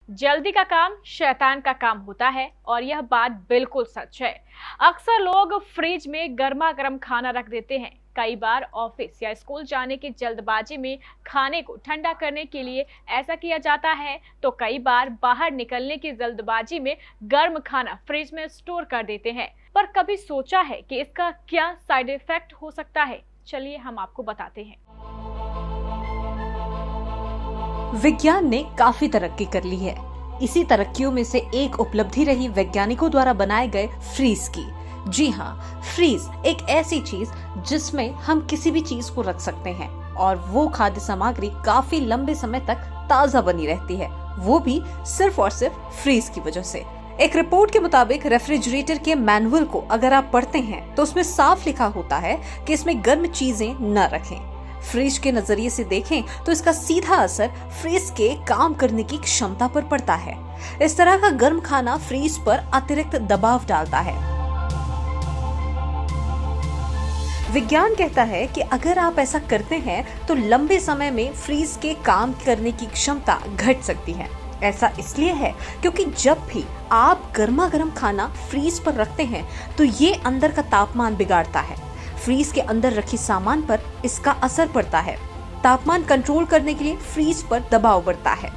जल्दी का काम शैतान का काम होता है और यह बात बिल्कुल सच है। अक्सर लोग फ्रिज में गर्मा गर्म खाना रख देते हैं। कई बार ऑफिस या स्कूल जाने की जल्दबाजी में खाने को ठंडा करने के लिए ऐसा किया जाता है, तो कई बार बाहर निकलने की जल्दबाजी में गर्म खाना फ्रिज में स्टोर कर देते हैं। पर कभी सोचा है कि इसका क्या साइड इफेक्ट हो सकता है? चलिए हम आपको बताते हैं। विज्ञान ने काफी तरक्की कर ली है। इसी तरक्कियों में से एक उपलब्धि रही वैज्ञानिकों द्वारा बनाए गए फ्रीज की। जी हाँ, फ्रीज एक ऐसी चीज जिसमें हम किसी भी चीज को रख सकते हैं और वो खाद्य सामग्री काफी लंबे समय तक ताजा बनी रहती है, वो भी सिर्फ और सिर्फ फ्रीज की वजह से। एक रिपोर्ट के मुताबिक रेफ्रिजरेटर के मैनुअल को अगर आप पढ़ते हैं तो उसमें साफ लिखा होता है कि इसमें गर्म चीजें न रखें। फ्रिज के नजरिए से देखें तो इसका सीधा असर फ्रिज के काम करने की क्षमता पर पड़ता है। इस तरह का गर्म खाना फ्रिज पर अतिरिक्त दबाव डालता है। विज्ञान कहता है कि अगर आप ऐसा करते हैं तो लंबे समय में फ्रीज के काम करने की क्षमता घट सकती है। ऐसा इसलिए है क्योंकि जब भी आप गर्मा गर्म खाना फ्रीज पर रखते हैं तो ये अंदर का तापमान बिगाड़ता है। फ्रीज के अंदर रखी सामान पर इसका असर पड़ता है। तापमान कंट्रोल करने के लिए फ्रीज पर दबाव बढ़ता है।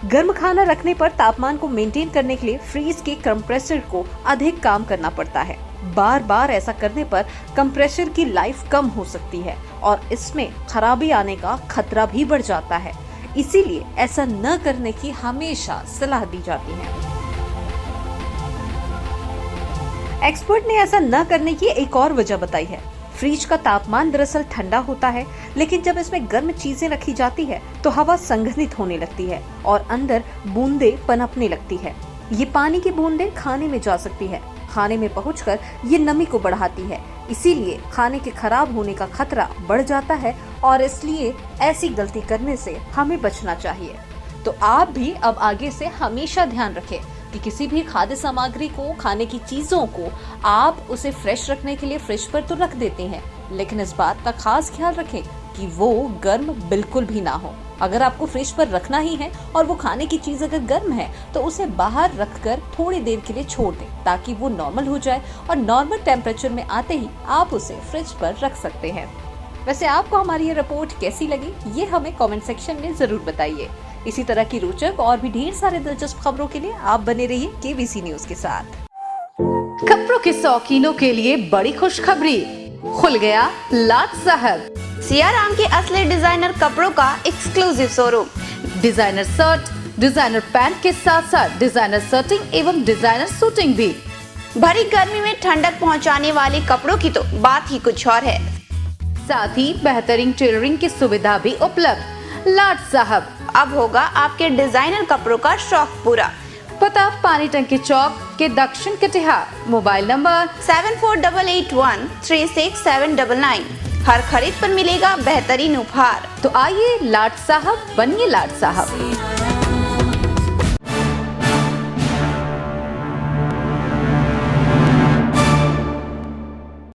गर्म खाना रखने पर तापमान को मेंटेन करने के लिए फ्रीज के कंप्रेसर को अधिक काम करना पड़ता है। बार बार ऐसा करने पर कंप्रेसर की लाइफ कम हो सकती है और इसमें खराबी आने का खतरा भी बढ़ जाता है। इसीलिए ऐसा न करने की हमेशा सलाह दी जाती है। एक्सपर्ट ने ऐसा न करने की एक और वजह बताई है। फ्रिज का तापमान दरअसल ठंडा होता है, लेकिन जब इसमें गर्म चीजें रखी जाती है तो हवा संघनित होने लगती है और अंदर बूंदे पनपने लगती है। ये पानी की बूंदे खाने में जा सकती है। खाने में पहुंचकर ये नमी को बढ़ाती है। इसीलिए खाने के खराब होने का खतरा बढ़ जाता है और इसलिए ऐसी गलती करने से हमें बचना चाहिए। तो आप भी अब आगे से हमेशा ध्यान रखें कि किसी भी खाद्य सामग्री को, खाने की चीजों को आप उसे फ्रेश रखने के लिए फ्रिज पर तो रख देते हैं, लेकिन इस बात का खास ख्याल रखें कि वो गर्म बिल्कुल भी ना हो। अगर आपको फ्रिज पर रखना ही है और वो खाने की चीज अगर गर्म है तो उसे बाहर रखकर थोड़ी देर के लिए छोड़ दें ताकि वो नॉर्मल हो जाए और नॉर्मल टेम्परेचर में आते ही आप उसे फ्रिज पर रख सकते हैं। वैसे आपको हमारी ये रिपोर्ट कैसी लगी, ये हमें कमेंट सेक्शन में जरूर बताइए। इसी तरह की रोचक और भी ढेर सारे दिलचस्प खबरों के लिए आप बने रहिए केबीसी न्यूज के साथ। कपड़ों के शौकीनों के लिए बड़ी खुशखबरी, खुल गया लाट साहब सियाराम के असली डिजाइनर कपड़ों का exclusive showroom. Designer shirt, designer pant के साथ साथ डिजाइनर शर्टिंग एवं डिजाइनर सूटिंग भी। भरी गर्मी में ठंडक पहुंचाने वाले कपड़ों की तो बात ही कुछ और है। साथ ही बेहतरीन टेलरिंग की सुविधा भी उपलब्ध। लाट साहब अब होगा आपके डिजाइनर कपड़ों का शौक पूरा। पता पानी टंकी चौक के दक्षिण कटिहार। Mobile number 7488136799। हर खरीद पर मिलेगा बेहतरीन उपहार। तो आइए लाट साहब बनिए लाट साहब।